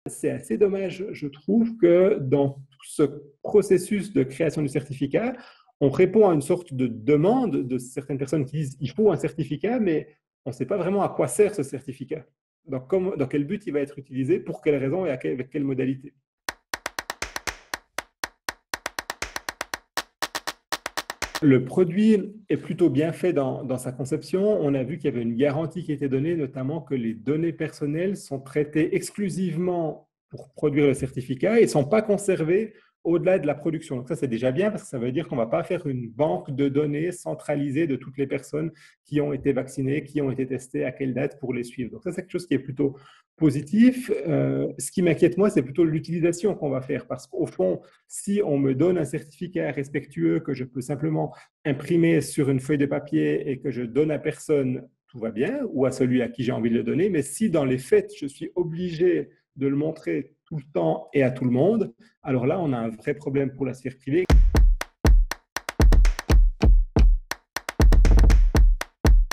c'est assez dommage, je trouve, que dans tout ce processus de création du certificat, on répond à une sorte de demande de certaines personnes qui disent il faut un certificat, mais on ne sait pas vraiment à quoi sert ce certificat. Dans quel but il va être utilisé, pour quelles raisons et avec quelle modalité. Le produit est plutôt bien fait dans sa conception. On a vu qu'il y avait une garantie qui était donnée, notamment que les données personnelles sont traitées exclusivement pour produire le certificat et ne sont pas conservées au-delà de la production. Donc ça, c'est déjà bien parce que ça veut dire qu'on ne va pas faire une banque de données centralisée de toutes les personnes qui ont été vaccinées, qui ont été testées, à quelle date pour les suivre. Donc ça, c'est quelque chose qui est plutôt positif. Ce qui m'inquiète, moi, c'est plutôt l'utilisation qu'on va faire parce qu'au fond, si on me donne un certificat respectueux que je peux simplement imprimer sur une feuille de papier et que je donne à personne, tout va bien, ou à celui à qui j'ai envie de le donner. Mais si dans les faits, je suis obligé de le montrer tout le temps et à tout le monde, alors là, on a un vrai problème pour la sphère privée.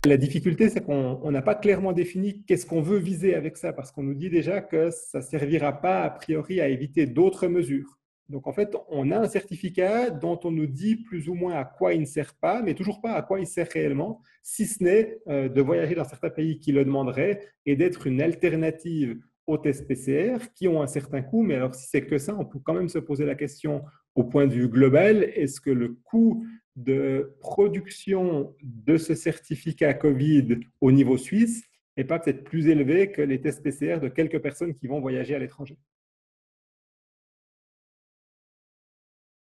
La difficulté, c'est qu'on n'a pas clairement défini qu'est-ce qu'on veut viser avec ça, parce qu'on nous dit déjà que ça ne servira pas, a priori, à éviter d'autres mesures. Donc, en fait, on a un certificat dont on nous dit plus ou moins à quoi il ne sert pas, mais toujours pas à quoi il sert réellement, si ce n'est de voyager dans certains pays qui le demanderaient et d'être une alternative aux tests PCR qui ont un certain coût. Mais alors, si c'est que ça, on peut quand même se poser la question au point de vue global, est-ce que le coût de production de ce certificat COVID au niveau suisse n'est pas peut-être plus élevé que les tests PCR de quelques personnes qui vont voyager à l'étranger?